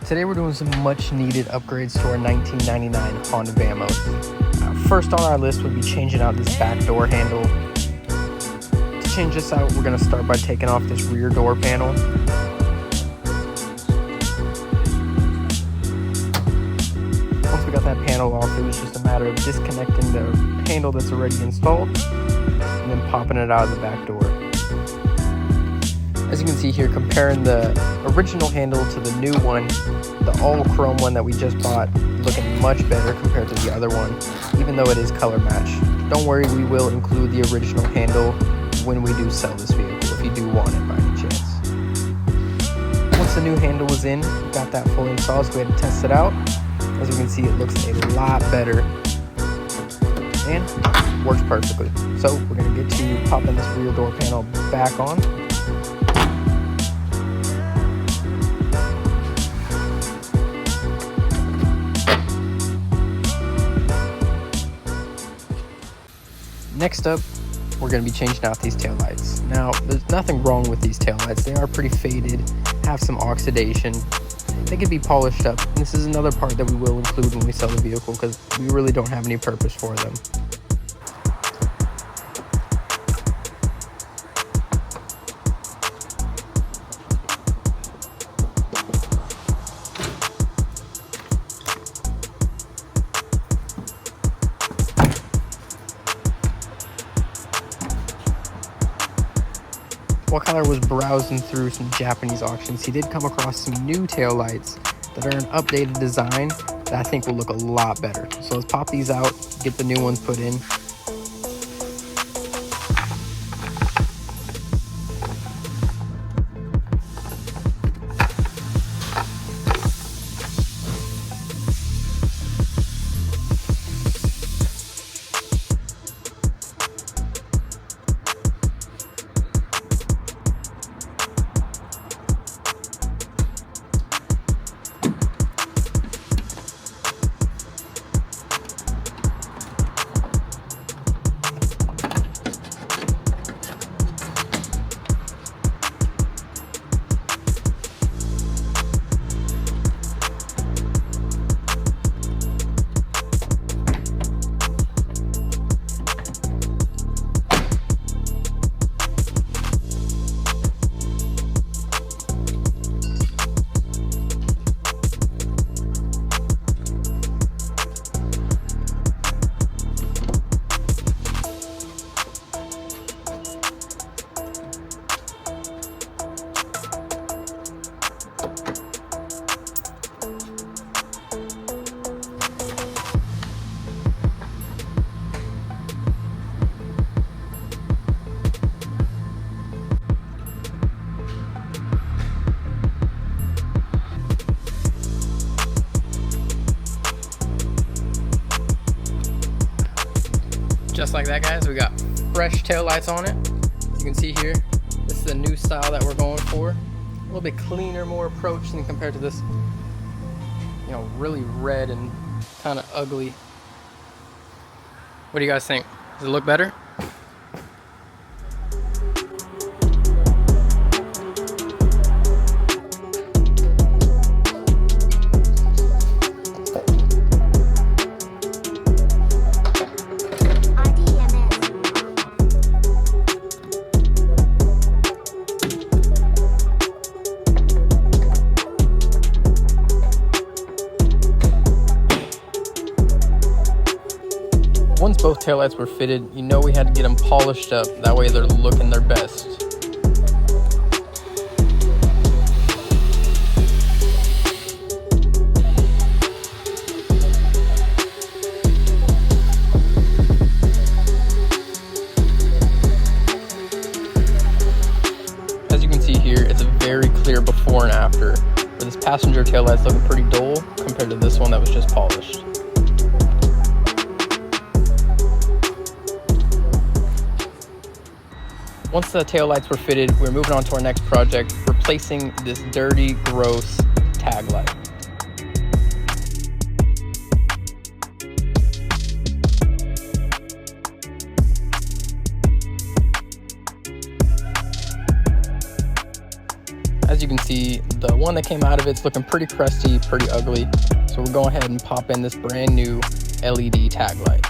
Today we're doing some much needed upgrades to our 1999 Honda Vamos. First on our list would be changing out this back door handle. To change this out, we're going to start by taking off this rear door panel. Once we got that panel off, it was just a matter of disconnecting the handle that's already installed and then popping it out of the back door. As you can see here, comparing the original handle to the new one, the all chrome one that we just bought, looking much better compared to the other one, even though it is color match. Don't worry, we will include the original handle when we do sell this vehicle, if you do want it by any chance. Once the new handle was in, we got that fully installed, so we had to test it out. As you can see, it looks a lot better and works perfectly. So we're going to get to popping this rear door panel back on. Next up, we're going to be changing out these taillights. Now, there's nothing wrong with these taillights. They are pretty faded, have some oxidation. They could be polished up. And this is another part that we will include when we sell the vehicle because we really don't have any purpose for them. While Kyler was browsing through some Japanese auctions, he did come across some new taillights that are an updated design that I think will look a lot better. So let's pop these out, get the new ones put in. Just like that, guys, we got fresh taillights on it. As you can see here, this is the new style that we're going for. A little bit cleaner, more approach than compared to this, you know, really red and kind of ugly. What do you guys think? Does it look better? Once both taillights were fitted, you know we had to get them polished up. That way they're looking their best. As you can see here, it's a very clear before and after. Where this passenger taillight's looking pretty dull compared to this one that was just polished. Once the taillights were fitted, we're moving on to our next project, replacing this dirty, gross tag light. As you can see, the one one that came out of it's looking pretty crusty, pretty ugly. So we'll go ahead and pop in this brand new LED tag light.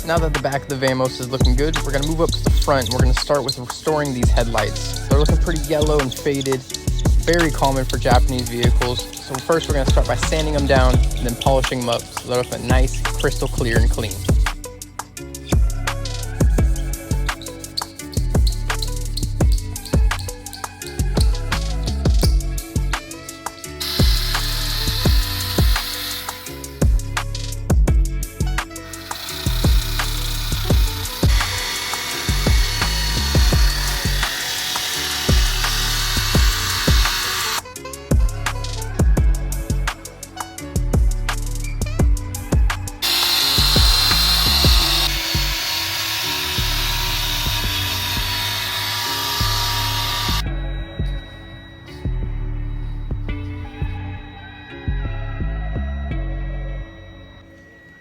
Now that the back of the Vamos is looking good, we're going to move up to the front and we're going to start with restoring these headlights. They're looking pretty yellow and faded, very common for Japanese vehicles. So first we're going to start by sanding them down and then polishing them up so they're looking nice, crystal clear and clean.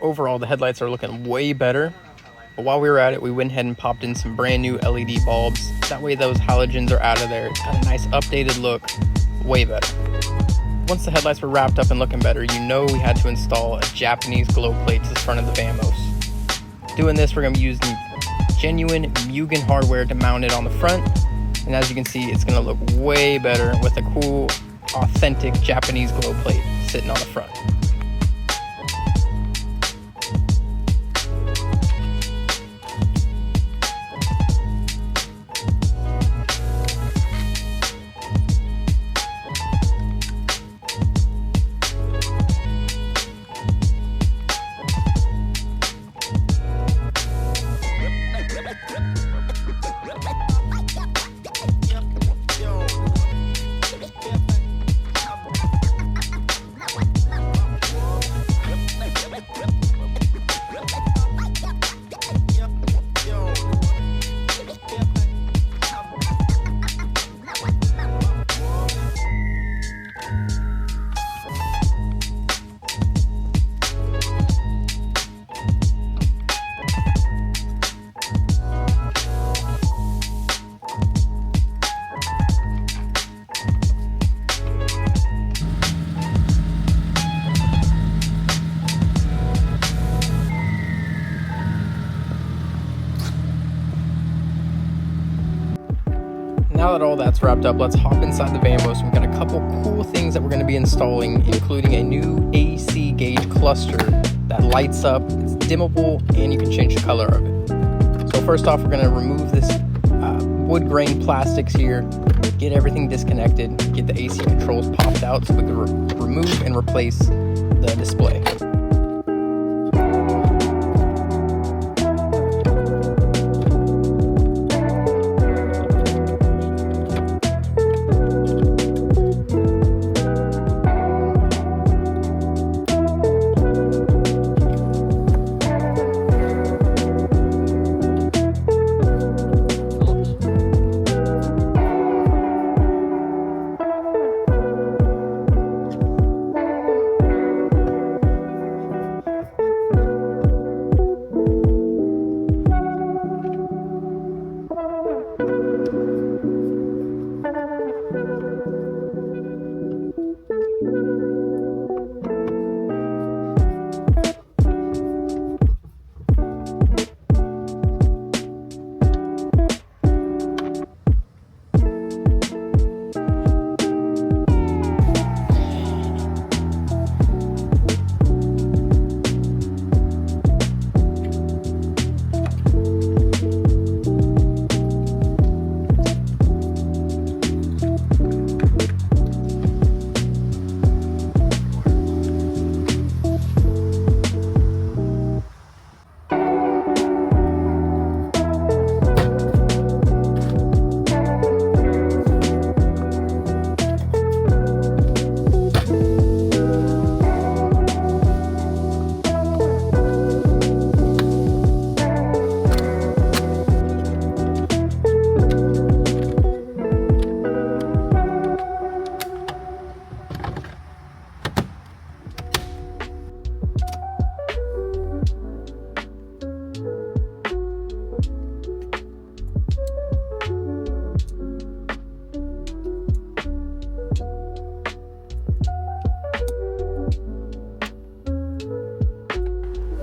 Overall, the headlights are looking way better, but while we were at it, we went ahead and popped in some brand new LED bulbs. That way those halogens are out of there. It's got a nice updated look, way better. Once the headlights were wrapped up and looking better, you know we had to install a Japanese glow plate to the front of the Vamos. Doing this, we're going to be using genuine Mugen hardware to mount it on the front, and as you can see, it's going to look way better with a cool, authentic Japanese glow plate sitting on the front. Now that all that's wrapped up, let's hop inside the Vamos. We've got a couple cool things that we're going to be installing, including a new AC gauge cluster that lights up, it's dimmable, and you can change the color of it. So first off, we're going to remove this wood grain plastics here, get everything disconnected, get the AC controls popped out so we can remove and replace the display.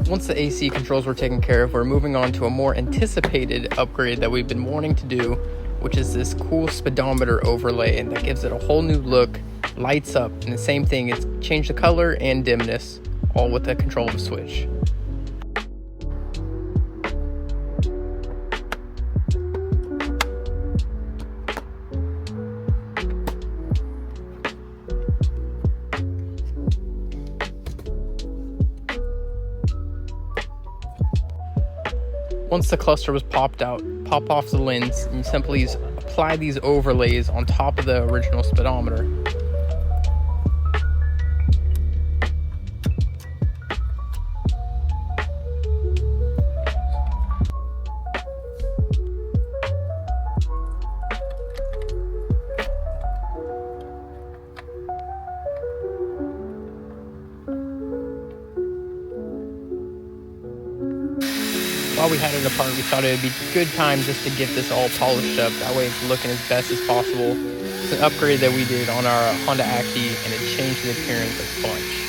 Once the AC controls were taken care of, we're moving on to a more anticipated upgrade that we've been wanting to do, which is this cool speedometer overlay, and that gives it a whole new look, lights up, and the same thing, it's changed the color and dimness, all with the control of a switch. Once the cluster was popped out, pop off the lens and simply apply these overlays on top of the original speedometer. While we had it apart, we thought it would be a good time just to get this all polished up. That way it's looking as best as possible. It's an upgrade that we did on our Honda Acty, and it changed the appearance a bunch.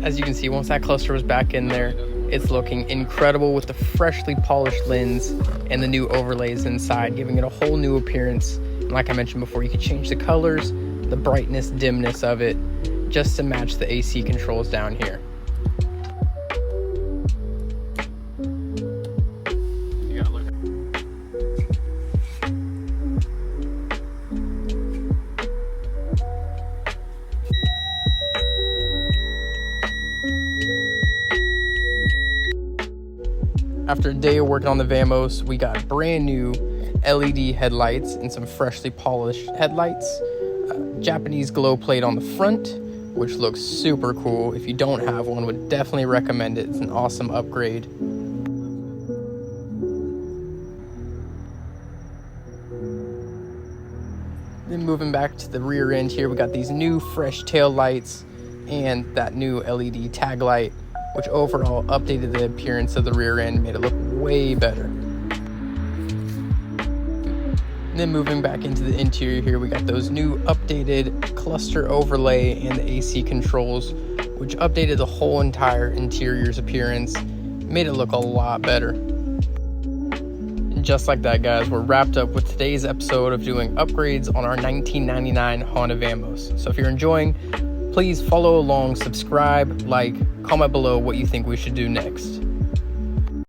As you can see, once that cluster was back in there, it's looking incredible with the freshly polished lens and the new overlays inside, giving it a whole new appearance. And like I mentioned before, you can change the colors, the brightness, dimness of it, just to match the AC controls down here. After a day of working on the Vamos, we got brand new LED headlights and some freshly polished headlights. Japanese glow plate on the front, which looks super cool. If you don't have one, would definitely recommend it. It's an awesome upgrade. Then moving back to the rear end here, we got these new fresh tail lights and that new LED tag light, which overall updated the appearance of the rear end, made it look way better. And then moving back into the interior here, we got those new updated cluster overlay and the AC controls, which updated the whole entire interior's appearance, made it look a lot better. And just like that, guys, we're wrapped up with today's episode of doing upgrades on our 1999 Honda Vamos. So if you're enjoying, please follow along, subscribe, like, comment below what you think we should do next.